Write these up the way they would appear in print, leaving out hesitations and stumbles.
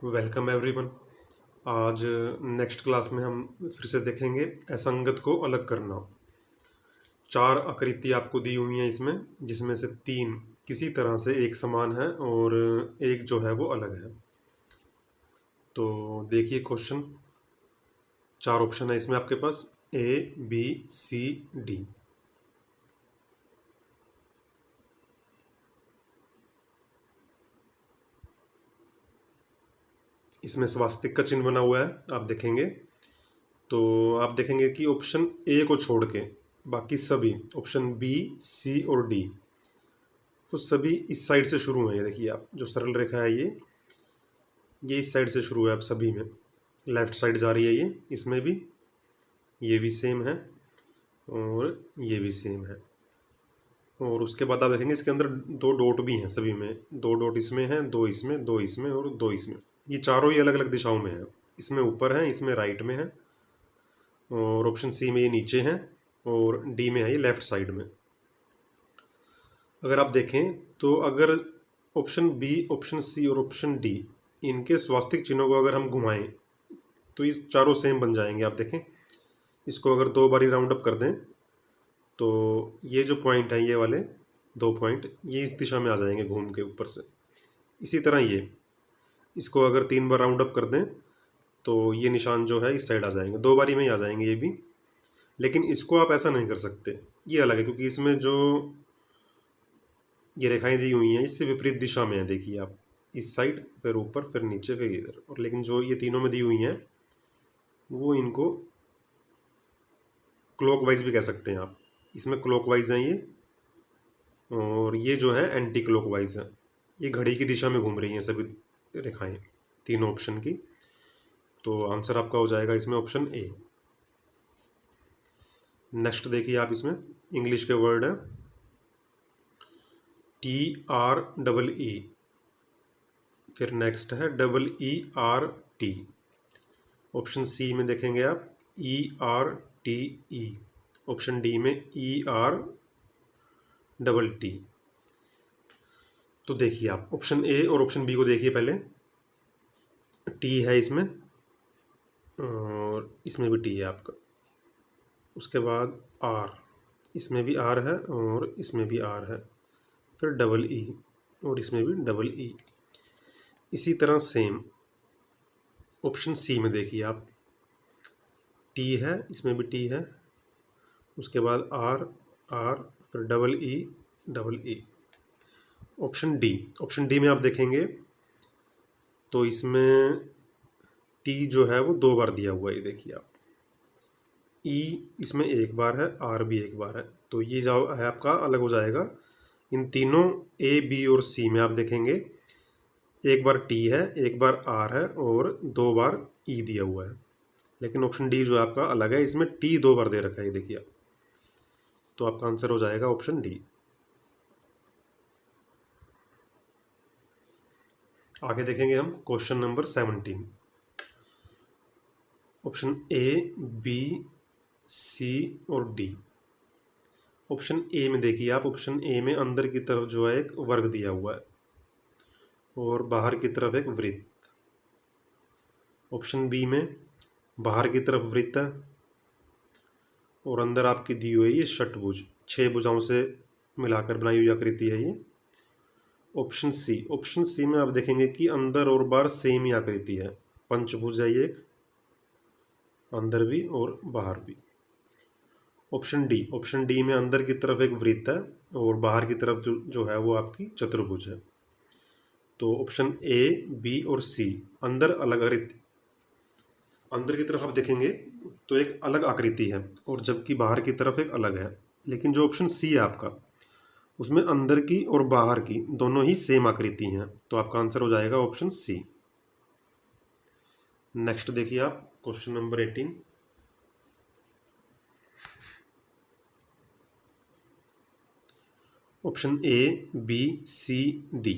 Welcome everyone. आज next class में हम फिर से देखेंगे असंगत को अलग करना। चार आकृति आपको दी हुई हैं इसमें, जिसमें से तीन किसी तरह से एक समान है और एक जो है वो अलग है। तो देखिए क्वेश्चन, चार ऑप्शन है इसमें आपके पास ए बी सी डी। इसमें स्वास्तिक का चिन्ह बना हुआ है, आप देखेंगे तो आप देखेंगे कि ऑप्शन ए को छोड़ के बाकी सभी ऑप्शन बी सी और डी वो सभी इस साइड से शुरू हैं। ये देखिए आप, जो सरल रेखा है ये इस साइड से शुरू है। आप सभी में लेफ्ट साइड जा रही है इसमें भी ये भी सेम है और ये भी सेम है। और उसके बाद आप देखेंगे इसके अंदर दो डॉट भी हैं सभी में, दो डॉट इसमें हैं, दो इसमें, दो इसमें और दो इसमें। ये चारों ही अलग अलग दिशाओं में है। इसमें ऊपर है, इसमें राइट में है, और ऑप्शन सी में ये नीचे है, और डी में है ये लेफ्ट साइड में। अगर आप देखें तो अगर ऑप्शन बी, ऑप्शन सी और ऑप्शन डी इनके स्वास्तिक चिन्हों को अगर हम घुमाएं तो ये चारों सेम बन जाएंगे। आप देखें, इसको अगर दो बारी राउंड अप कर दें तो ये जो पॉइंट है, ये वाले दो पॉइंट ये इस दिशा में आ जाएंगे घूम के ऊपर से। इसी तरह ये इसको अगर तीन बार राउंड अप कर दें तो ये निशान जो है इस साइड आ जाएंगे, दो बारी में ही आ जाएंगे ये भी। लेकिन इसको आप ऐसा नहीं कर सकते, ये अलग है, क्योंकि इसमें जो ये रेखाएं दी हुई हैं इससे विपरीत दिशा में है। देखिए आप, इस साइड फिर ऊपर फिर नीचे फिर इधर। और लेकिन जो ये तीनों में दी हुई हैं वो इनको क्लॉकवाइज भी कह सकते हैं आप। इसमें क्लॉकवाइज हैं ये, और ये जो है एंटी क्लॉकवाइज है। ये घड़ी की दिशा में घूम रही हैं सभी रेखाएं तीनों ऑप्शन की। तो आंसर आपका हो जाएगा इसमें ऑप्शन ए। नेक्स्ट देखिए आप, इसमें इंग्लिश के वर्ड है TREE, फिर नेक्स्ट है EERT। ऑप्शन सी में देखेंगे आप ERTE, ऑप्शन डी में ERTT। तो देखिए आप ऑप्शन ए और ऑप्शन बी को देखिए पहले। टी है इसमें और इसमें भी टी है आपका। उसके बाद आर, इसमें भी आर है और इसमें भी आर है, फिर EE और इसमें भी EE। इसी तरह सेम ऑप्शन सी में देखिए आप, टी है, इसमें भी टी है, उसके बाद आर आर फिर EE। ऑप्शन डी में आप देखेंगे तो इसमें टी जो है वो दो बार दिया हुआ है। ये देखिए आप, ई इसमें एक बार है, आर भी एक बार है, तो ये जो है आपका अलग हो जाएगा। इन तीनों ए बी और सी में आप देखेंगे एक बार टी है, एक बार आर है और दो बार ई दिया हुआ है। लेकिन ऑप्शन डी जो है आपका अलग है, इसमें टी दो बार दे रखा है, ये देखिए आप। तो आपका आंसर हो जाएगा ऑप्शन डी। आगे देखेंगे हम question number 17। Option A B C और डी। ऑप्शन ए में देखिए आप, ऑप्शन ए में अंदर की तरफ जो है एक वर्ग दिया हुआ है और बाहर की तरफ एक वृत्त। ऑप्शन बी में बाहर की तरफ वृत्त है और अंदर आपकी दी हुई है ये षटभुज, 6 भुजाओं से मिलाकर बनाई हुई आकृति है ये। ऑप्शन सी में आप देखेंगे कि अंदर और बाहर सेम ही आकृति है, पंचभुज है ये एक, अंदर भी और बाहर भी। ऑप्शन डी में अंदर की तरफ एक वृत्त है और बाहर की तरफ जो है वो आपकी चतुर्भुज है। तो ऑप्शन ए बी और सी अंदर अलग आकृति, अंदर की तरफ आप देखेंगे तो एक अलग आकृति है और जबकि बाहर की तरफ एक अलग है। लेकिन जो ऑप्शन सी है आपका, उसमें अंदर की और बाहर की दोनों ही सेम आकृति हैं। तो आपका आंसर हो जाएगा ऑप्शन सी। नेक्स्ट देखिए आप question number 18। Option A B C D.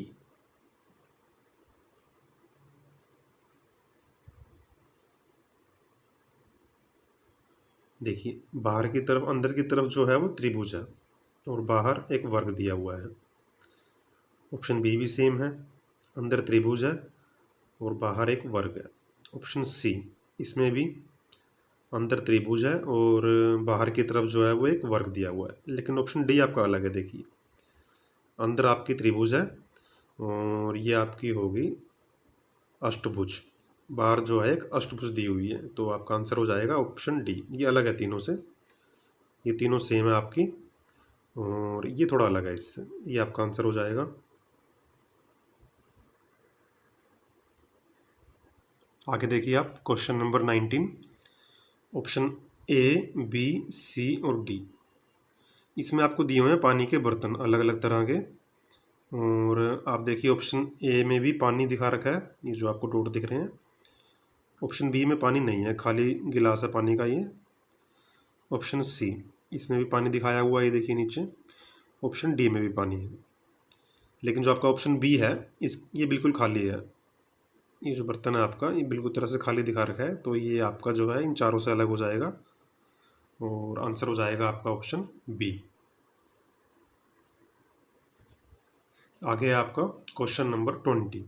देखिए बाहर की तरफ, अंदर की तरफ जो है वो त्रिभुज है और बाहर एक वर्ग दिया हुआ है। ऑप्शन बी भी सेम है, अंदर त्रिभुज है और बाहर एक वर्ग है। ऑप्शन सी, इसमें भी अंदर त्रिभुज है और बाहर की तरफ जो है वो एक वर्ग दिया हुआ है। लेकिन ऑप्शन डी आपका अलग है। देखिए, अंदर आपकी त्रिभुज है और ये आपकी होगी अष्टभुज, बाहर जो है एक अष्टभुज दी हुई है। तो आपका आंसर हो जाएगा ऑप्शन डी। ये अलग है तीनों से, ये तीनों सेम है आपकी और ये थोड़ा अलग है इससे। ये आपका आंसर हो जाएगा। आगे देखिए आप question number 19, option A, B, C और डी। इसमें आपको दिए हुए हैं पानी के बर्तन अलग अलग तरह के। और आप देखिए ऑप्शन ए में भी पानी दिखा रखा है, ये जो आपको डॉट दिख रहे हैं। ऑप्शन बी में पानी नहीं है, खाली गिलास है पानी का ये। ऑप्शन सी, इसमें भी पानी दिखाया हुआ है, ये देखिए नीचे। ऑप्शन डी में भी पानी है, लेकिन जो आपका ऑप्शन बी है ये बिल्कुल खाली है। ये जो बर्तन है आपका ये बिल्कुल तरह से खाली दिखा रखा है। तो ये आपका जो है इन चारों से अलग हो जाएगा और आंसर हो जाएगा आपका ऑप्शन बी। आगे है आपका क्वेश्चन नंबर 20।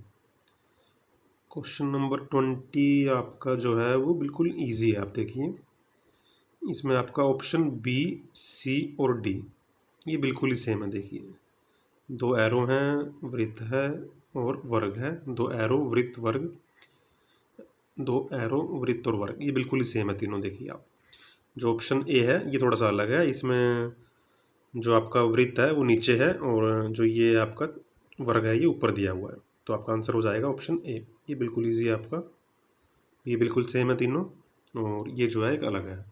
क्वेश्चन नंबर 20 आपका जो है वो बिल्कुल इजी है। आप देखिए, इसमें आपका ऑप्शन बी, सी और डी ये बिल्कुल ही सेम है। देखिए, दो एरो हैं, वृत्त है और वर्ग है। दो एरो, वृत्त, वर्ग, दो एरो, वृत्त और वर्ग, ये बिल्कुल ही सेम है तीनों। देखिए आप, जो ऑप्शन ए है ये थोड़ा सा अलग है। इसमें जो आपका वृत्त है वो नीचे है और जो ये आपका वर्ग है ये ऊपर दिया हुआ है। तो आपका आंसर हो जाएगा ऑप्शन ए। ये बिल्कुल ईजी है आपका, ये बिल्कुल सेम है तीनों और ये जो है एक अलग है।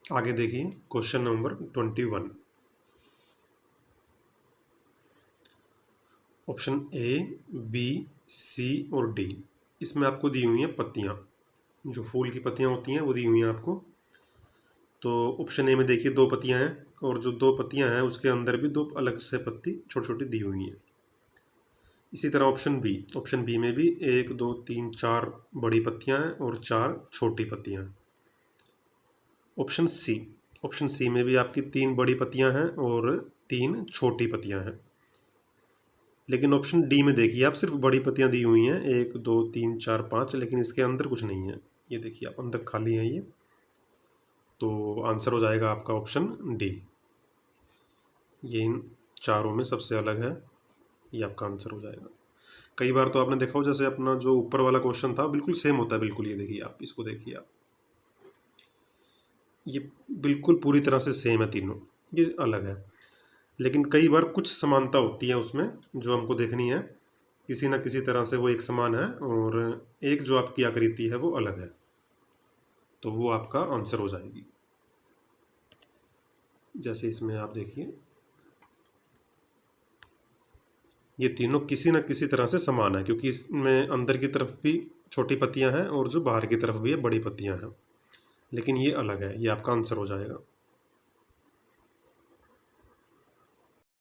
आगे देखिए question number 21, option A, B, C और डी। इसमें आपको दी हुई हैं पत्तियाँ, जो फूल की पत्तियाँ होती हैं वो दी हुई हैं आपको। तो ऑप्शन ए में देखिए दो पत्तियाँ हैं और जो दो पत्तियाँ हैं उसके अंदर भी दो अलग से पत्ती छोटी छोटी दी हुई हैं। इसी तरह ऑप्शन बी में भी 1, 2, 3, 4 बड़ी पत्तियाँ हैं और 4 छोटी पत्तियाँ हैं। ऑप्शन सी में भी आपकी 3 बड़ी पत्तियाँ हैं और 3 छोटी पत्तियाँ हैं। लेकिन ऑप्शन डी में देखिए आप सिर्फ बड़ी पत्तियाँ दी हुई हैं, 1, 2, 3, 4, 5, लेकिन इसके अंदर कुछ नहीं है। ये देखिए आप, अंदर खाली है ये। तो आंसर हो जाएगा आपका ऑप्शन डी। ये इन चारों में सबसे अलग है, ये आपका आंसर हो जाएगा। कई बार तो आपने देखा हो जैसे अपना जो ऊपर वाला क्वेश्चन था बिल्कुल सेम होता है, बिल्कुल। ये देखिए आप, इसको देखिए आप, ये बिल्कुल पूरी तरह से सेम है तीनों, ये अलग है। लेकिन कई बार कुछ समानता होती है उसमें जो हमको देखनी है, किसी ना किसी तरह से वो एक समान है और एक जो आपकी आकृति है वो अलग है। तो वो आपका आंसर हो जाएगी। जैसे इसमें आप देखिए, ये तीनों किसी न किसी तरह से समान है, क्योंकि इसमें अंदर की तरफ भी छोटी पत्तियां हैं और जो बाहर की तरफ भी है बड़ी पत्तियां हैं। लेकिन ये अलग है, ये आपका आंसर हो जाएगा।